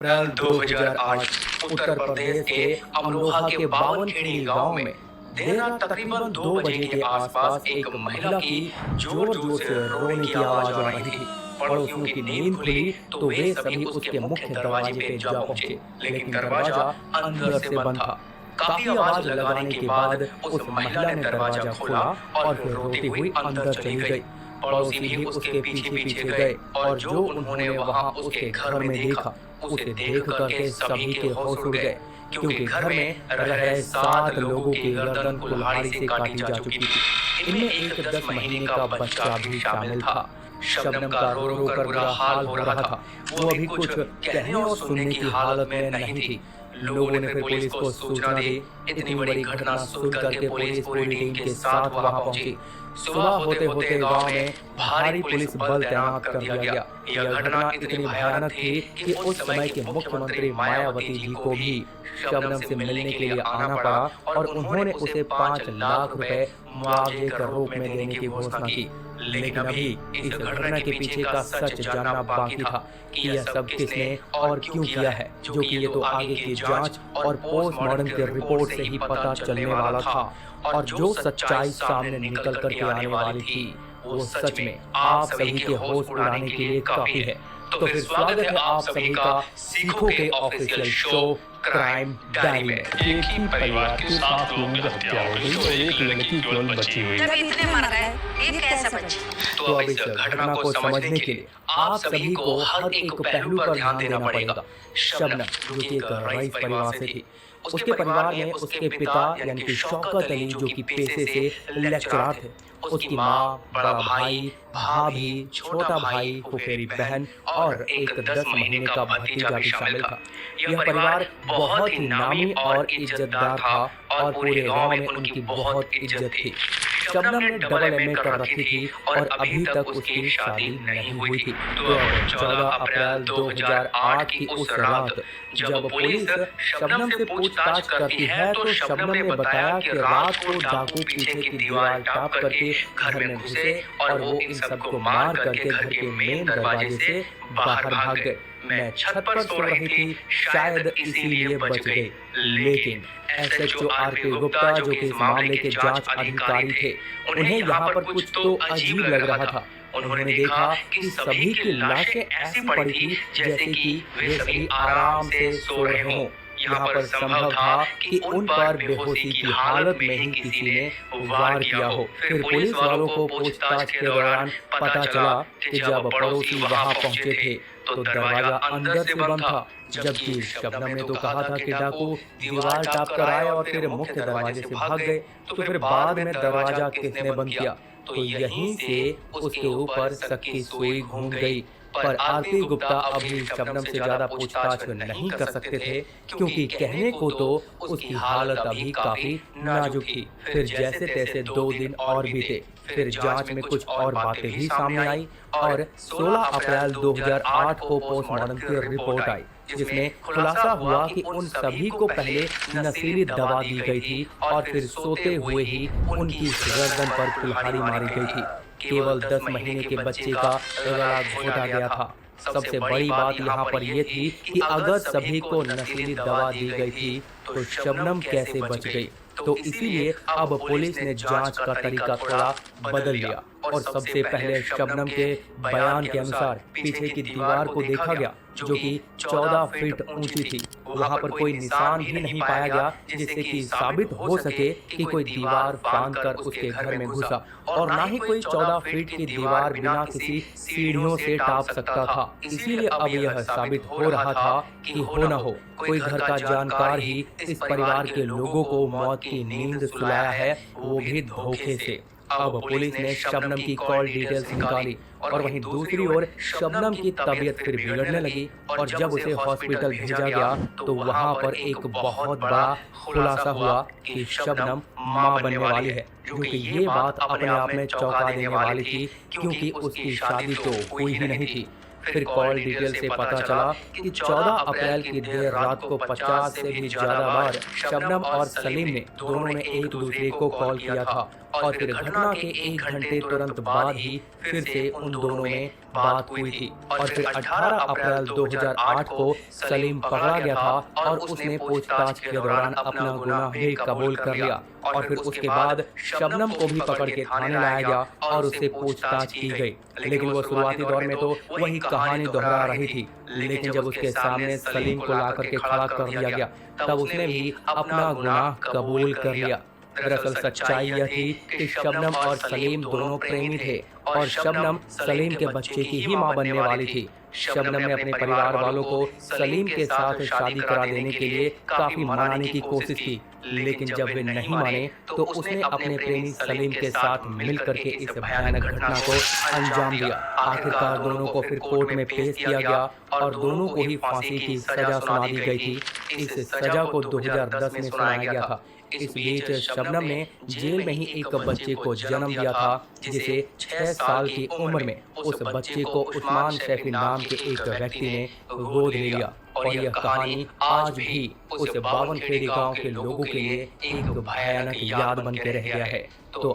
अप्रैल 2008 उत्तर प्रदेश के अमरोहा के बावनखेड़ी गांव में देर रात तकरीबन 2 बजे के आसपास एक महिला की जोर जोर से रोने की आवाज आ रही थी। पड़ोसियों की नींद खुली तो वे सभी उसके मुख्य दरवाजे पे जा पहुंचे, लेकिन दरवाजा अंदर से बंद था। काफी आवाज लगाने के बाद उस महिला ने दरवाजा खोला और फिर रोती हुई अंदर चली गई। पड़ोसी भी उसके पीछे पीछे गए और जो उन्होंने वहां उसके घर में देखा, उसे देख करके सभी के होश उड़ गए, क्योंकि घर में रह रहे 7 लोगों की गर्दन कुल्हाड़ी से काटी जा चुकी थी। इनमें एक 10 महीने का बच्चा भी शामिल था। शबनम का रो रो कर बुरा हाल हो रहा था। वो अभी कुछ कहने और सुनने की हालत में नहीं थी। लोगों ने फिर पुलिस को सूचना दी। इतनी बड़ी घटना सुनकर के पुलिस पूरी टीम के साथ वहां पहुंची। सुबह होते होते गांव में भारी पुलिस बल तैनात कर दिया गया। यह घटना इतनी भयानक थी कि उस समय के मुख्यमंत्री मायावती जी को भी शबनम से मिलने के लिए आना पड़ा और उन्होंने उसे 5 लाख रुपए मुआवजे के रूप में देने की घोषणा की। लेकिन अभी इस घटना के पीछे का सच जानना बाकी था कि यह सब किसने और क्यों किया है, जो कि ये तो आगे की जांच और पोस्टमार्टम की रिपोर्ट से ही पता चलने वाला था। और जो सच्चाई सामने निकल कर के आने वाली थी, वो सच में आप सभी के होश उड़ाने के लिए काफी है। तो फिर स्वागत है आप सभी का सीखो के ऑफिशियल शो क्राइम डायरी में। एक ही परिवार के 7 लोगों की हत्या हो गई और एक लड़की केवल बची हुई। जब इतने मर गए, ये कैसे बची? तो अब इस घटना को समझने के लिए आप सभी को हर एक पहलू पर ध्यान देना पड़ेगा। शबनम, जो कि एक रईस परिवार से थी, उसके परिवार में उसके पिता यानी कि शौकत अली, जो कि पेशे से लेक्चरर थे, उसकी माँ, बड़ा भाई, भाभी, छोटा भाई, फुफेरी बहन और एक 10 महीने का भतीजा भी शामिल था। यह परिवार बहुत ही नामी और इज्जतदार था और पूरे गांव में उनकी बहुत इज्जत थी। शबनम ने डबल एमए कर रखी थी और अभी तक उसकी शादी नहीं हुई थी। तो 14 अप्रैल 2008 की उस रात जब पुलिस शबनम से पूछताछ करती है तो शबनम ने बताया कि रात को डाकू पीछे की दीवार टाप करके घर में घुसे और वो इन सबको मार करके घर के मेन दरवाजे से बाहर भाग गए। मैं छत पर सो रही थी, शायद इसीलिए बच गई। लेकिन एसएचओ आरपी गुप्ता, जो कि इस मामले के जांच अधिकारी थे, उन्हें यहाँ पर कुछ तो अजीब लग रहा था। उन्होंने देखा कि सभी की लाशें ऐसी पड़ी थी जैसे कि वे सभी आराम से सो रहे हों। यहाँ पर संभव था कि उन पर बेहोशी की हालत में ही किसी ने वार किया हो। फिर पुलिस वालों को पूछताछ के दौरान पता चला कि जब पड़ोसी वहां पहुंचे थे तो दरवाजा अंदर से बंद था, जबकि शबनम ने तो कहा था कि डाकू दीवार टाप कर आए और फिर मुख्य दरवाजे से भाग गए। तो फिर बाद में दरवाजा किसने बंद किया? तो यहीं से उसके ऊपर शक की सुई घूम गई। पर आरपी गुप्ता अभी शबनम से ज्यादा पूछताछ नहीं कर सकते थे, क्योंकि कहने को तो उसकी हालत अभी काफी नाजुक थी। फिर जैसे तैसे 2 दिन और बीते। फिर जांच में कुछ और बातें भी सामने आई और 16 अप्रैल 2008 को पोस्टमार्टम की रिपोर्ट आई, जिसमें खुलासा हुआ कि उन सभी को पहले नशीली दवा दी गई थी और फिर सोते हुए ही उनकी गर्दन पर कुल्हाड़ी मारी गई थी। केवल 10 महीने के बच्चे का गला घोटा गया था। सबसे बड़ी बात यहाँ पर यह थी कि अगर सभी को नशीली दवा दी गई थी तो शबनम कैसे बच गई? तो इसीलिए अब पुलिस ने जांच का तरीका थोड़ा बदल लिया और सबसे पहले शबनम के बयान के अनुसार पीछे की दीवार को देखा गया, जो कि 14 फीट ऊंची थी। वहां पर कोई निशान भी नहीं पाया गया जिससे कि साबित हो सके कि कोई दीवार फांद कर उसके घर में घुसा, और ना ही कोई 14 फीट की दीवार बिना किसी सीढ़ियों से टाप सकता था। इसीलिए अब यह साबित हो रहा था कि हो न हो कोई घर का जानकार ही इस परिवार के लोगों को मौत की नींद सुलाया है, वो भी धोखे से। अब पुलिस ने शबनम की कॉल डिटेल्स निकाली और वहीं दूसरी ओर शबनम की तबीयत फिर बिगड़ने लगी और जब उसे हॉस्पिटल भेजा गया तो वहां पर एक बहुत बड़ा खुलासा हुआ कि शबनम मां बनने वाली है, जो कि ये बात अपने आप में चौंका देने वाली थी, क्योंकि उसकी शादी तो हुई ही नहीं थी। फिर कॉल डिटेल से पता चला कि 14 अप्रैल की देर रात को 50 से भी ज्यादा बार शबनम और सलीम ने दोनों ने एक दूसरे को कॉल किया था और फिर घटना के 1 घंटे तुरंत बाद ही फिर से उन दोनों में बात हुई थी। और फिर 18 अप्रैल 2008 को सलीम पकड़ा गया था और उसने पूछताछ के दौरान अपना गुनाह भी कबूल कर लिया। और फिर उसके बाद शबनम को भी पकड़ के थाने लाया गया और उससे पूछताछ की गई। लेकिन वो शुरुआती दौर में तो वही कहानी दोहरा रही थी, लेकिन जब उसके सामने सलीम को ला करके खड़ा कर दिया गया तब उसने भी अपना गुनाह कबूल कर लिया। दरअसल सच्चाई यह थी कि शबनम और सलीम दोनों प्रेमी थे और शबनम सलीम के बच्चे की ही मां बनने वाली थी। शबनम ने अपने परिवार वालों को सलीम के साथ शादी करा देने के लिए काफी मनाने की कोशिश की, लेकिन जब वे नहीं माने तो उसने अपने प्रेमी सलीम के साथ मिलकर के इस भयानक घटना को अंजाम दिया। आखिरकार दोनों को फिर कोर्ट में पेश किया गया और दोनों को ही फांसी की सजा सुना दी गई थी। इस सजा को 2010 में सुनाया गया था। इस बीच शबनम ने जेल में ही एक बच्चे को जन्म दिया था, जिसे 6 साल की उम्र में उस बच्चे को उस्मान शैफी नाम के एक व्यक्ति ने गोद ले लिया। और यह कहानी आज भी उस 52 खेड़ी गांव के लोगों के लिए एक भयानक याद बन के रह गया है। तो